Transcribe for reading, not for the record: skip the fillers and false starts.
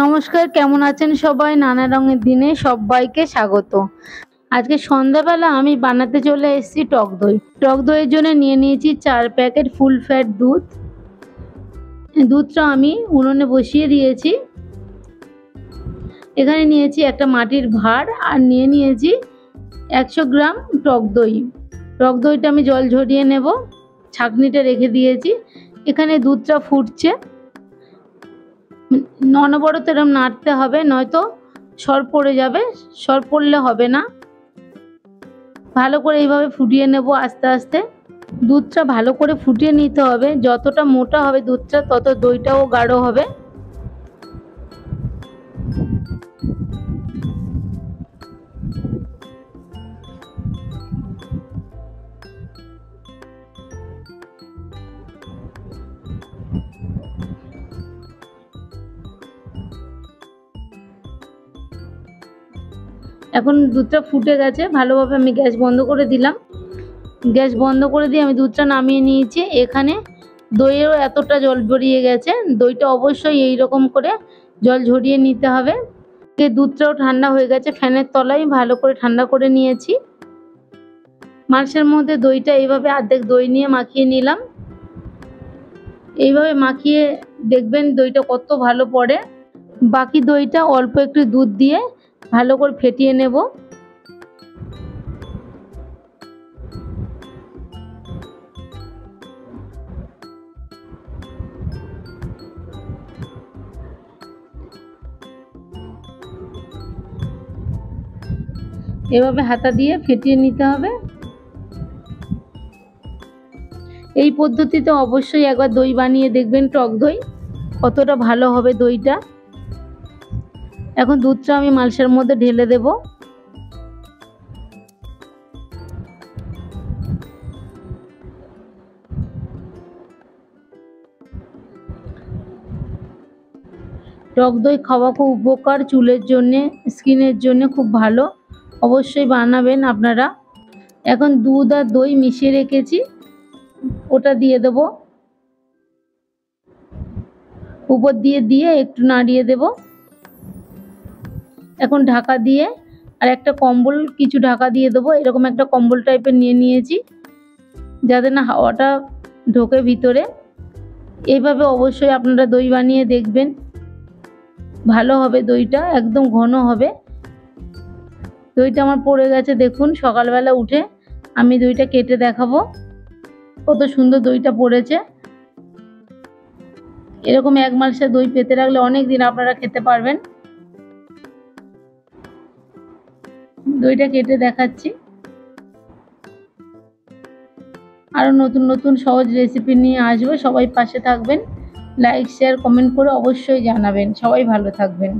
নমস্কার, কেমন আছেন সবাই? নানা রঙের দিনে সবাইকে স্বাগত। আজকে সন্ধ্যাবেলা আমি বানাতে চলে এসেছি টক দই। টক দইয়ের জন্য নিয়ে নিয়েছি 4 প্যাকেট ফুল ফ্যাট দুধ। দুধটা আমি উনুনে বসিয়ে দিয়েছি। এখানে নিয়েছি একটা মাটির ভাঁড় আর নিয়ে নিয়েছি 100 গ্রাম টক দই। টক দইটা আমি জল ঝরিয়ে নেব, ছাঁকনিটা রেখে দিয়েছি। এখানে দুধটা ফুটছে, অনবরত এরকম নাড়তে হবে, নয়তো সর পড়ে যাবে। সর পড়লে হবে না। ভালো করে এইভাবে ফুটিয়ে নেব আস্তে আস্তে। দুধটা ভালো করে ফুটিয়ে নিতে হবে। যতটা মোটা হবে দুধটা, তত দইটাও গাঢ় হবে। এখন দুধটা ফুটে গেছে ভালোভাবে। আমি গ্যাস বন্ধ করে দিলাম। গ্যাস বন্ধ করে দিয়ে আমি দুধটা নামিয়ে নিয়েছি। এখানে দইয়েরও এতটা জল বেরিয়ে গেছে। দইটা অবশ্যই এই রকম করে জল ঝরিয়ে নিতে হবে। দুধটাও ঠান্ডা হয়ে গেছে, ফ্যানের তলায় ভালো করে ঠান্ডা করে নিয়েছি। মাংসের মধ্যে দইটা এইভাবে অর্ধেক দই নিয়ে মাখিয়ে নিলাম। এইভাবে মাখিয়ে দেখবেন দইটা কত ভালো পড়ে। বাকি দইটা অল্প একটু দুধ দিয়ে ভালো করে ফেটিয়ে নেব। এভাবে হাতা দিয়ে ফেটিয়ে নিতে হবে। এই পদ্ধতিতে অবশ্যই একবার দই বানিয়ে দেখবেন, টক দই কতটা ভালো হবে দইটা। এখন দুধটা আমি মালসার মধ্যে ঢেলে দেব। টক দই খাওয়া খুব উপকার, চুলের জন্যে, স্কিনের জন্য খুব ভালো। অবশ্যই বানাবেন আপনারা। এখন দুধ আর দই মিশিয়ে রেখেছি, ওটা দিয়ে দেব। উপর দিয়ে একটু নাড়িয়ে দেব। এখন ঢাকা দিয়ে আর একটা কম্বল কিছু ঢাকা দিয়ে দেবো। এরকম একটা কম্বল টাইপের নিয়ে নিয়েছি, যাতে না হাওয়াটা ঢোকে ভিতরে। এইভাবে অবশ্যই আপনারা দই বানিয়ে দেখবেন, ভালো হবে দইটা, একদম ঘন হবে। দইটা আমার পড়ে গেছে দেখুন। সকালবেলা উঠে আমি দইটা কেটে দেখাবো কত সুন্দর দইটা পড়েছে। এরকম এক মালসা দই পেতে রাখলে অনেক দিন আপনারা খেতে পারবেন। দইটা কেটে দেখাচ্ছি। আরও নতুন নতুন সহজ রেসিপি নিয়ে আসবো। সবাই পাশে থাকবেন, লাইক শেয়ার কমেন্ট করে অবশ্যই জানাবেন। সবাই ভালো থাকবেন।